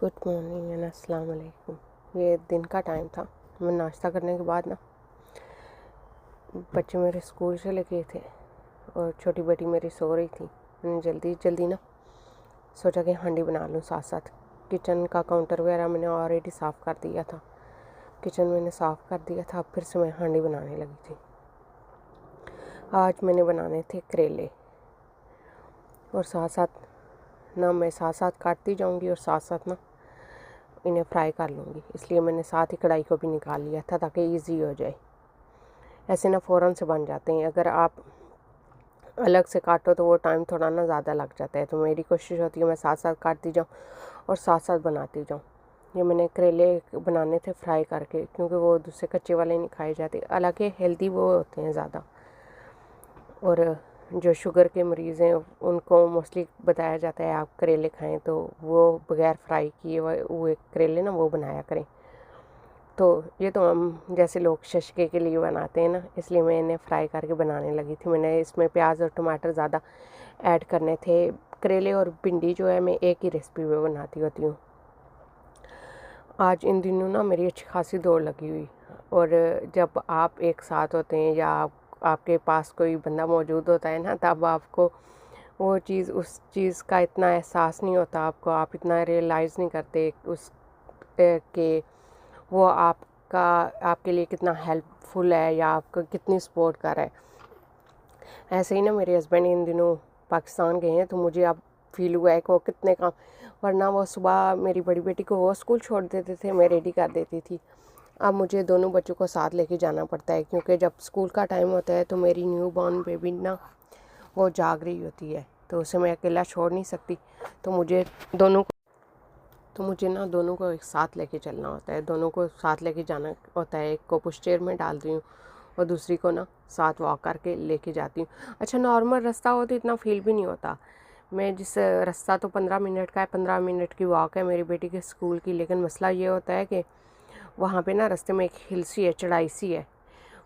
Good morning and अस्सलाम वालेकुम। ये दिन का टाइम था। मैं नाश्ता करने के बाद ना बच्चे मेरे स्कूल चले गए थे और छोटी बेटी मेरी सो रही थी। मैंने जल्दी जल्दी ना सोचा कि हांडी बना लूँ साथ साथ। किचन का काउंटर वगैरह मैंने ऑलरेडी साफ़ कर दिया था। किचन मैंने साफ़ कर दिया था। फिर से मैं हांडी बनाने लगी थी। आज मैंने बनाने थे करेले और साथ साथ मैं साथ साथ काटती जाऊंगी और साथ साथ ना इन्हें फ्राई कर लूँगी। इसलिए मैंने साथ ही कढ़ाई को भी निकाल लिया था ताकि इजी हो जाए। ऐसे ना फ़ौरन से बन जाते हैं। अगर आप अलग से काटो तो वो टाइम थोड़ा ना ज़्यादा लग जाता है। तो मेरी कोशिश होती है मैं साथ साथ काटती जाऊँ और साथ साथ बनाती जाऊँ। ये मैंने करेले बनाने थे फ्राई करके, क्योंकि वो दूसरे कच्चे वाले नहीं खाए जाते। हालांकि हेल्दी वो होते हैं ज़्यादा, और जो शुगर के मरीज़ हैं उनको मोस्टली बताया जाता है आप करेले खाएं तो वो बग़ैर फ्राई किए हुए करेले ना वो बनाया करें। तो ये तो हम जैसे लोग शशके के लिए बनाते हैं ना, इसलिए मैं इन्हें फ्राई करके बनाने लगी थी। मैंने इसमें प्याज और टमाटर ज़्यादा ऐड करने थे। करेले और भिंडी जो है मैं एक ही रेसिपी में बनाती होती हूँ। आज इन दिनों ना मेरी अच्छी खासी दौड़ लगी हुई, और जब आप एक साथ होते हैं या आपके पास कोई बंदा मौजूद होता है ना, तब आपको वो चीज़ उस चीज़ का इतना एहसास नहीं होता। आप इतना रियलाइज़ नहीं करते उस के वो आपके लिए कितना हेल्पफुल है या आपको कितनी सपोर्ट कर रहा है। ऐसे ही ना मेरे हस्बैंड इन दिनों पाकिस्तान गए हैं, तो मुझे अब फील हुआ है कि वो कितने काम, वरना वो सुबह मेरी बड़ी बेटी को वो स्कूल छोड़ देते थे, मैं रेडी कर देती थी। अब मुझे दोनों बच्चों को साथ लेके जाना पड़ता है, क्योंकि जब स्कूल का टाइम होता है तो मेरी न्यू बॉर्न बेबी ना वो जाग रही होती है, तो उसे मैं अकेला छोड़ नहीं सकती। तो मुझे दोनों को एक साथ लेके चलना होता है। दोनों को साथ लेके जाना होता है। एक को पुश चेयर में डाल रही हूँ और दूसरी को ना साथ वॉक करके लेके जाती हूँ। अच्छा, नॉर्मल रास्ता हो तो इतना फील भी नहीं होता। मैं जिस रास्ता तो 15 मिनट का है, 15 मिनट की वॉक है मेरी बेटी के स्कूल की, लेकिन मसला ये होता है कि वहाँ पे ना रास्ते में एक हिल सी है, चढ़ाई सी है।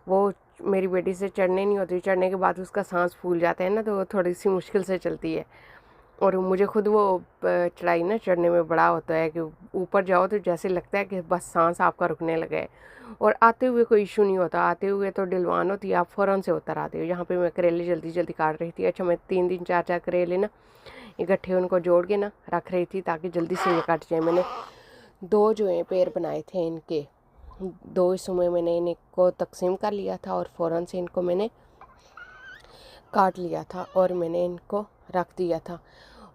वो मेरी बेटी से चढ़ने नहीं होती। चढ़ने के बाद उसका सांस फूल जाता है ना, तो वो थोड़ी सी मुश्किल से चलती है। और मुझे खुद वो चढ़ाई ना चढ़ने में बड़ा होता है कि ऊपर जाओ तो जैसे लगता है कि बस सांस आपका रुकने लगा है। और आते हुए कोई इशू नहीं होता। आते हुए तो डिलवान होती है, आप फ़ौरन से उतर आते हो। यहाँ पे मैं करेले जल्दी जल्दी काट रही थी। अच्छा, मैं 3 4 करेले ना इकट्ठे उनको जोड़ के ना रख रही थी ताकि जल्दी से ये कट जाए। मैंने 2 जो है पेड़ बनाए थे इनके, 2 हिस्सों में मैंने इनको तकसीम कर लिया था और फ़ौरन से इनको मैंने काट लिया था और मैंने इनको रख दिया था।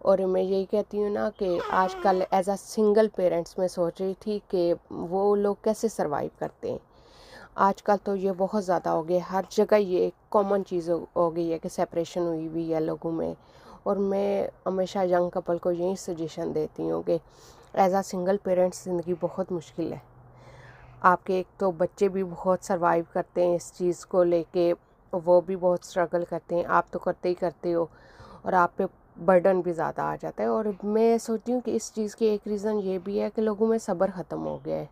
और मैं यही कहती हूँ ना कि आजकल एज अ सिंगल पेरेंट्स मैं सोच रही थी कि वो लोग कैसे सरवाइव करते हैं। आजकल तो ये बहुत ज़्यादा हो गया, हर जगह ये एक कॉमन चीज़ हो गई है कि सेपरेशन हुई हुई है लोगों में। और मैं हमेशा यंग कपल को यही सजेशन देती हूँ कि एज अ सिंगल पेरेंट्स ज़िंदगी बहुत मुश्किल है। आपके एक तो बच्चे भी बहुत सरवाइव करते हैं इस चीज़ को लेके, वो भी बहुत स्ट्रगल करते हैं। आप तो करते ही करते हो और आप पे बर्डन भी ज़्यादा आ जाता है। और मैं सोचती हूँ कि इस चीज़ की एक रीज़न ये भी है कि लोगों में सब्र ख़त्म हो गया है।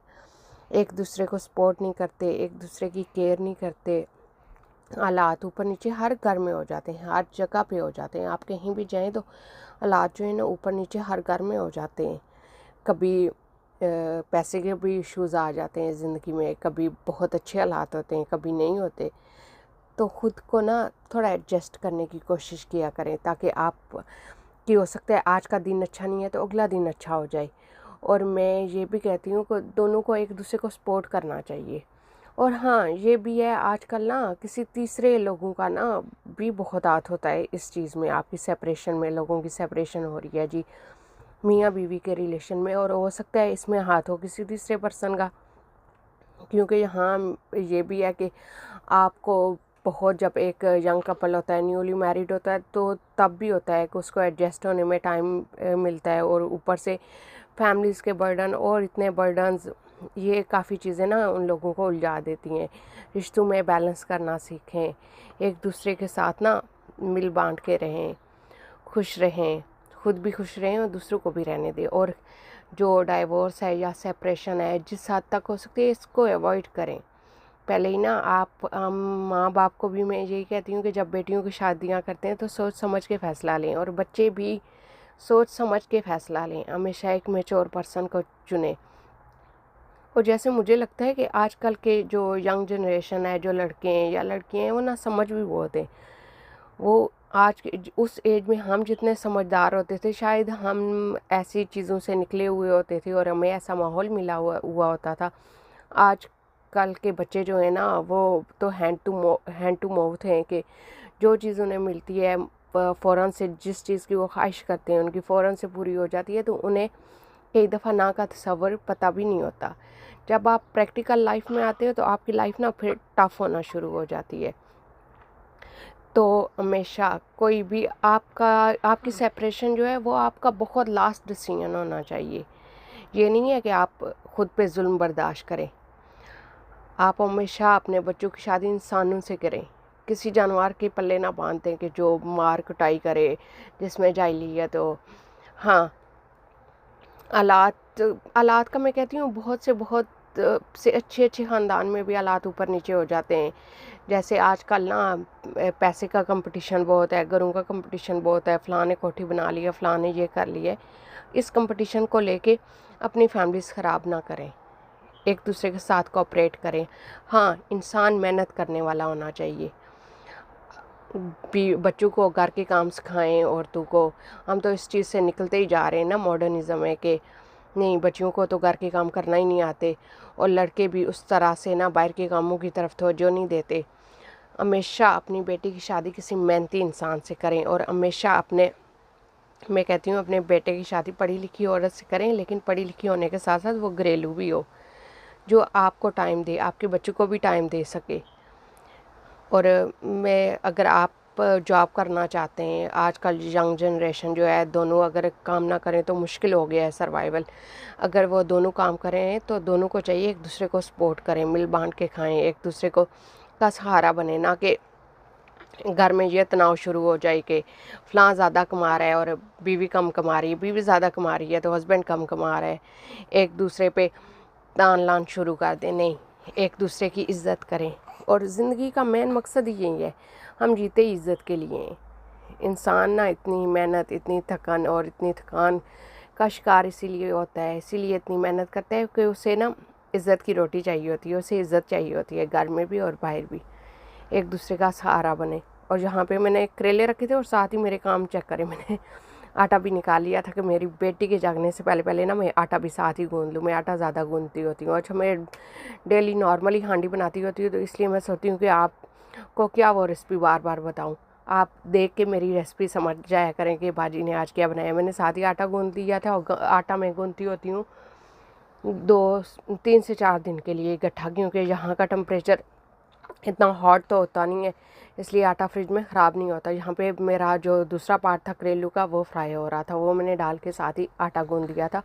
एक दूसरे को सपोर्ट नहीं करते, एक दूसरे की केयर नहीं करते। हालात ऊपर नीचे हर घर में हो जाते हैं, हर जगह पे हो जाते हैं। आप कहीं भी जाएं तो हालात जो है ना ऊपर नीचे हर घर में हो जाते हैं। कभी पैसे के भी इश्यूज़ आ जाते हैं ज़िंदगी में, कभी बहुत अच्छे हालात होते हैं, कभी नहीं होते। तो ख़ुद को ना थोड़ा एडजस्ट करने की कोशिश किया करें, ताकि आप कि हो सकता है आज का दिन अच्छा नहीं है तो अगला दिन अच्छा हो जाए। और मैं ये भी कहती हूँ कि दोनों को एक दूसरे को सपोर्ट करना चाहिए। और हाँ, ये भी है आजकल ना किसी तीसरे लोगों का ना भी बहुत हाथ होता है इस चीज़ में। आपकी सेपरेशन में लोगों की सेपरेशन हो रही है जी, मियाँ बीवी के रिलेशन में, और हो सकता है इसमें हाथ हो किसी तीसरे पर्सन का। क्योंकि यहाँ ये भी है कि आपको बहुत, जब एक यंग कपल होता है, न्यूली मैरिड होता है, तो तब भी होता है कि उसको एडजस्ट होने में टाइम मिलता है। और ऊपर से फैमिलीज़ के बर्डन और इतने बर्डन्स, ये काफ़ी चीज़ें ना उन लोगों को उलझा देती हैं। रिश्तों में बैलेंस करना सीखें, एक दूसरे के साथ ना मिल बांट के रहें, खुश रहें, खुद भी खुश रहें और दूसरों को भी रहने दें। और जो डाइवोर्स है या सेपरेशन है, जिस हद तक हो सकती है इसको अवॉइड करें। पहले ही ना आप माँ बाप को भी मैं यही कहती हूँ कि जब बेटियों की शादियाँ करते हैं तो सोच समझ के फ़ैसला लें। और बच्चे भी सोच समझ के फ़ैसला लें, हमेशा एक मैच्योर पर्सन को चुनें। और जैसे मुझे लगता है कि आजकल के जो यंग जनरेशन है, जो लड़के हैं या लड़कियाँ हैं, वो ना समझ भी बहुत है। वो आज के उस एज में हम जितने समझदार होते थे, शायद हम ऐसी चीज़ों से निकले हुए होते थे और हमें ऐसा माहौल मिला हुआ हुआ होता था। आज कल के बच्चे जो हैं ना, वो तो हैंड टू माउथ हैं कि जो चीज़ उन्हें मिलती है फ़ौरन से, जिस चीज़ की वो ख्वाहिश करते हैं उनकी फ़ौरन से पूरी हो जाती है, तो उन्हें कई दफ़ा ना का तसव्वुर पता भी नहीं होता। जब आप प्रैक्टिकल लाइफ में आते हो तो आपकी लाइफ ना फिर टफ होना शुरू हो जाती है। तो हमेशा कोई भी आपकी सेपरेशन जो है वो आपका बहुत लास्ट डिसीजन होना चाहिए। ये नहीं है कि आप खुद पे जुल्म बर्दाश्त करें। आप हमेशा अपने बच्चों की शादी इंसानों से करें, किसी जानवर के पल्ले ना बांध दें कि जो मार कुटाई करे, जिसमें जाहिलियत हो। हाँ, हालात हालात का मैं कहती हूँ बहुत से अच्छे ख़ानदान में भी हालात ऊपर नीचे हो जाते हैं। जैसे आजकल ना पैसे का कंपटीशन बहुत है, घरों का कंपटीशन बहुत है, फ़लाँ ने कोठी बना ली है, फ़लाँ ने ये कर लिया है। इस कंपटीशन को लेके अपनी फैमिलीज़ ख़राब ना करें, एक दूसरे के साथ कोऑपरेट करें। हाँ, इंसान मेहनत करने वाला होना चाहिए। भी बच्चों को घर के काम सिखाएं, औरतों को। हम तो इस चीज़ से निकलते ही जा रहे हैं ना, मॉडर्निज़्म है कि नहीं, बच्चियों को तो घर के काम करना ही नहीं आते, और लड़के भी उस तरह से ना बाहर के कामों की तरफ तवज्जो नहीं देते। हमेशा अपनी बेटी की शादी किसी मेहनती इंसान से करें, और हमेशा मैं कहती हूँ अपने बेटे की शादी पढ़ी लिखी औरत से करें, लेकिन पढ़ी लिखी होने के साथ साथ वो घरेलू भी हो, जो आपको टाइम दे, आपके बच्चों को भी टाइम दे सके। और अगर आप जॉब करना चाहते हैं, आजकल यंग जनरेशन जो है, दोनों अगर काम ना करें तो मुश्किल हो गया है सर्वाइवल। अगर वो दोनों काम करें तो दोनों को चाहिए एक दूसरे को सपोर्ट करें, मिल बांट के खाएं, एक दूसरे को का सहारा बने, ना कि घर में ये तनाव शुरू हो जाए कि फ़लाँ ज़्यादा कमा रहा है और बीवी कम कमा रही है, बीवी ज़्यादा कमा रही है तो हस्बैंड कम कमा रहा है, एक दूसरे पे तान लान शुरू कर दें। नहीं, एक दूसरे की इज़्ज़त करें। और ज़िंदगी का मेन मकसद ही यही है, हम जीते ही इज़्ज़त के लिए हैं। इंसान ना इतनी मेहनत, इतनी थकन और इतनी थकान का शिकार इसीलिए होता है, इसीलिए इतनी मेहनत करता है कि उसे ना इज़्ज़त की रोटी चाहिए होती है, उसे इज़्ज़त चाहिए होती है, घर में भी और बाहर भी। एक दूसरे का सहारा बने। और यहाँ पे मैंने करेले रखे थे और साथ ही मेरे काम चेक करे, मैंने आटा भी निकाल लिया था कि मेरी बेटी के जागने से पहले ना मैं आटा भी साथ ही गूंद लूँ। मैं आटा ज़्यादा गूंदती होती हूँ। अच्छा, मैं डेली नॉर्मली हांडी बनाती होती हूँ, तो इसलिए मैं सोचती हूँ कि आपको क्या वो रेसिपी बार बार बताऊँ, आप देख के मेरी रेसिपी समझ जाया करें कि बाजी ने आज क्या बनाया। मैंने साथ ही आटा गूंद लिया था, और आटा मैं गूंदती होती हूँ 3 से 4 दिन के लिए इकट्ठा, क्योंकि यहाँ का टेम्परेचर इतना हॉट तो होता नहीं है, इसलिए आटा फ्रिज में ख़राब नहीं होता। यहाँ पे मेरा जो दूसरा पार्ट था करेलू का, वो फ्राई हो रहा था, वो मैंने डाल के साथ ही आटा गूंद दिया था,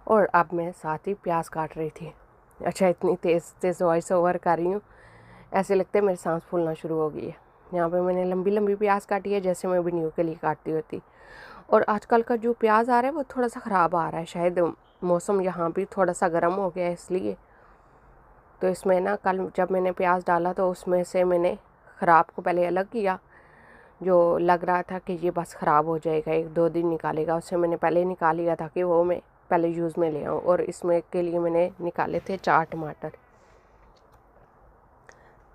और अब मैं साथ ही प्याज काट रही थी। अच्छा, इतनी तेज़ तेज़ वॉइस ओवर कर रही हूँ, ऐसे लगते मेरी सांस फूलना शुरू हो गई है। यहाँ पे मैंने लंबी लंबी प्याज काटी है, जैसे मैं वीडियो के लिए काटती होती। और आजकल का जो प्याज आ रहा है वो थोड़ा सा ख़राब आ रहा है, शायद मौसम यहाँ भी थोड़ा सा गर्म हो गया है इसलिए। तो इसमें ना कल जब मैंने प्याज डाला तो उसमें से मैंने ख़राब को पहले अलग किया, जो लग रहा था कि ये बस ख़राब हो जाएगा, 1-2 दिन निकालेगा, उससे मैंने पहले निकाल लिया था कि वो मैं पहले यूज़ में ले आऊँ। और इसमें के लिए मैंने निकाले थे 4 टमाटर,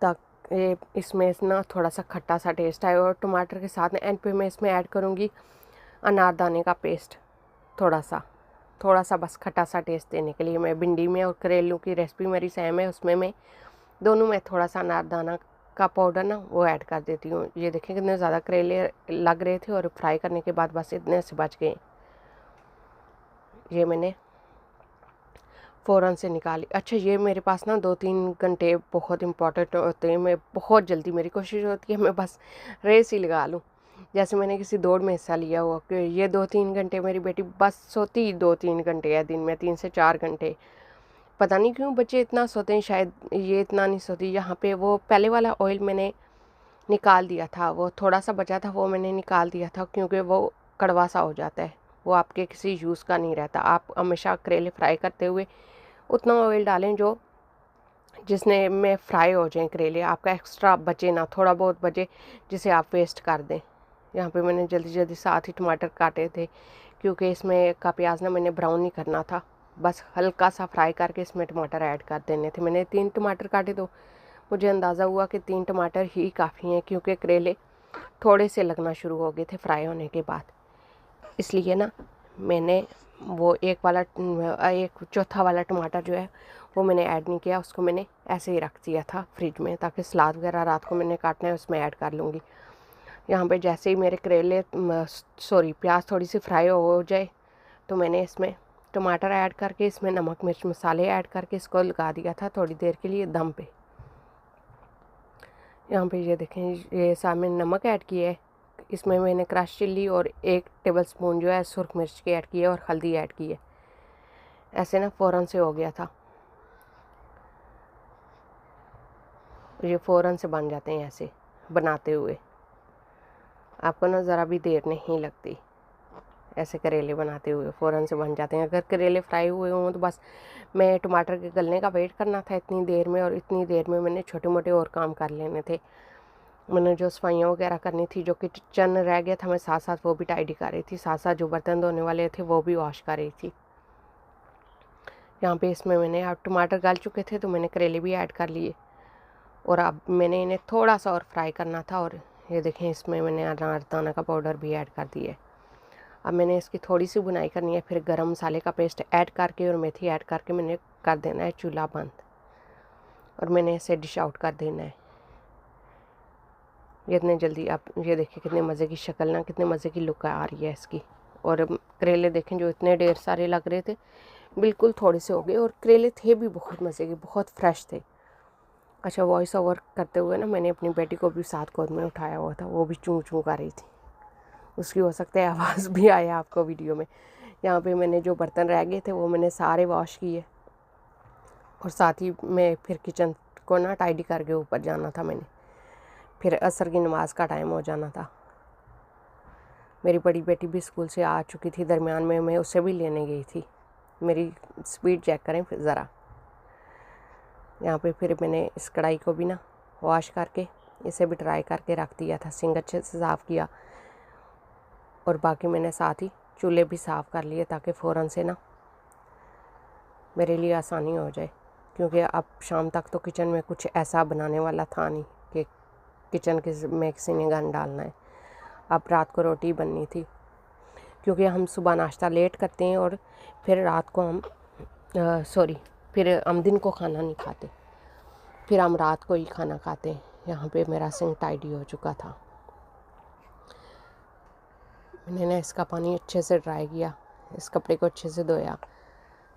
ताकि इसमें ना थोड़ा सा खट्टा सा टेस्ट आए। और टमाटर के साथ एंड पे मैं इसमें ऐड करूँगी अनारदाने का पेस्ट, थोड़ा सा बस खट्टा सा टेस्ट देने के लिए। मैं भिंडी में और करेलू की रेसिपी मेरी सेम है, उसमें मैं दोनों में थोड़ा सा अनारदाना का पाउडर ना वो ऐड कर देती हूँ। ये देखें कितने ज़्यादा करेले लग रहे थे, और फ्राई करने के बाद बस इतने से बच गए। ये मैंने फ़ौरन से निकाली। अच्छा, ये मेरे पास ना 2-3 घंटे बहुत इंपॉर्टेंट होते हैं, मैं बहुत जल्दी, मेरी कोशिश होती है मैं बस रेस ही लगा लूँ, जैसे मैंने किसी दौड़ में हिस्सा लिया हुआ कि ये 2-3 घंटे मेरी बेटी बस सोती ही 2-3 घंटे है दिन में, 3 से 4 घंटे। पता नहीं क्यों बच्चे इतना सोते हैं, शायद ये इतना नहीं सोती। यहाँ पे वो पहले वाला ऑयल मैंने निकाल दिया था, वो थोड़ा सा बचा था वो मैंने निकाल दिया था, क्योंकि वो कड़वा सा हो जाता है, वो आपके किसी यूज़ का नहीं रहता। आप हमेशा करेले फ्राई करते हुए उतना ऑयल डालें जो जिसने में फ्राई हो जाए करेले, आपका एक्स्ट्रा बचे ना, थोड़ा बहुत बचे जिसे आप वेस्ट कर दें। यहाँ पे मैंने जल्दी जल्दी 7 ही टमाटर काटे थे, क्योंकि इसमें का प्याज ना मैंने ब्राउन नहीं करना था, बस हल्का सा फ्राई करके इसमें टमाटर ऐड कर देने थे। मैंने 3 टमाटर काटे तो मुझे अंदाज़ा हुआ कि 3 टमाटर ही काफ़ी हैं, क्योंकि करेले थोड़े से लगना शुरू हो गए थे फ्राई होने के बाद। इसलिए ना मैंने वो एक चौथा वाला टमाटर जो है वो मैंने ऐड नहीं किया, उसको मैंने ऐसे ही रख दिया था फ्रिज में, ताकि सलाद वगैरह रात को मैंने काटना है उसमें ऐड कर लूँगी। यहाँ पे जैसे ही मेरे प्याज थोड़ी सी फ्राई हो जाए तो मैंने इसमें टमाटर ऐड करके इसमें नमक मिर्च मसाले ऐड करके इसको लगा दिया था थोड़ी देर के लिए दम पे। यहाँ पे ये देखें, ये सामने नमक ऐड किया है, इसमें मैंने क्रश चिल्ली और 1 टेबलस्पून जो है सुरख मिर्च की ऐड की है और हल्दी ऐड की है। ऐसे ना फ़ौरन से हो गया था, ये फ़ौरन से बन जाते हैं ऐसे बनाते हुए, आपको ना ज़रा भी देर नहीं लगती। ऐसे करेले बनाते हुए फ़ौरन से बन जाते हैं। अगर करेले फ्राई हुए हों तो बस मैं टमाटर के गलने का वेट करना था इतनी देर में, और इतनी देर में मैंने छोटे मोटे और काम कर लेने थे। मैंने जो सफाइयाँ वगैरह करनी थी, जो किचन रह गया था, मैं साथ साथ वो भी टाइडी कर रही थी, साथ साथ जो बर्तन धोने वाले थे वो भी वॉश कर रही थी। यहाँ पे इसमें मैंने अब टमाटर गल चुके थे तो मैंने करेले भी ऐड कर लिए, और अब मैंने इन्हें थोड़ा सा और फ्राई करना था। और ये देखें, इसमें मैंने अनारदाना का पाउडर भी ऐड कर दिया है। अब मैंने इसकी थोड़ी सी बुनाई करनी है, फिर गरम मसाले का पेस्ट ऐड करके और मेथी ऐड करके मैंने कर देना है चूल्हा बंद, और मैंने इसे डिश आउट कर देना है। ये इतने जल्दी, आप ये देखिए कितने मज़े की शक्ल ना, कितने मज़े की लुक आ रही है इसकी। और करेले देखें जो इतने ढेर सारे लग रहे थे, बिल्कुल थोड़े से हो गए, और करेले थे भी बहुत मज़े के, बहुत फ्रेश थे। अच्छा, वॉइस ओवर करते हुए ना मैंने अपनी बेटी को भी साथ गोद में उठाया हुआ था, वो भी चूँ चूँ कर रही थी, उसकी हो सकता है आवाज़ भी आए आपको वीडियो में। यहाँ पे मैंने जो बर्तन रह गए थे वो मैंने सारे वॉश किए, और साथ ही मैं फिर किचन को ना टाइडी करके ऊपर जाना था मैंने, फिर असर की नमाज़ का टाइम हो जाना था। मेरी बड़ी बेटी भी स्कूल से आ चुकी थी, दरमियान में मैं उसे भी लेने गई थी। मेरी स्पीड चेक करें फिर ज़रा। यहाँ पे फिर मैंने इस कढ़ाई को भी ना वॉश करके इसे भी ट्राई करके रख दिया था, सिंक अच्छे से साफ़ किया, और बाकी मैंने साथ ही चूल्हे भी साफ़ कर लिए ताकि फ़ौरन से ना मेरे लिए आसानी हो जाए, क्योंकि अब शाम तक तो किचन में कुछ ऐसा बनाने वाला था नहीं कि किचन में किसी ने गंद डालना है। अब रात को रोटी बननी थी, क्योंकि हम सुबह नाश्ता लेट करते हैं और फिर रात को फिर हम दिन को खाना नहीं खाते, फिर हम रात को ही खाना खाते हैं। यहाँ पे मेरा सिंक टाइडी हो चुका था, मैंने ना इसका पानी अच्छे से ड्राई किया, इस कपड़े को अच्छे से धोया,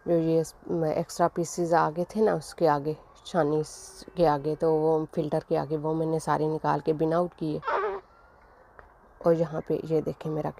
जो ये एक्स्ट्रा पीसीज आगे थे ना उसके आगे, छानी के आगे, तो वो फिल्टर के आगे वो मैंने सारे निकाल के बिन आउट किए। और यहाँ पे ये देखें मेरा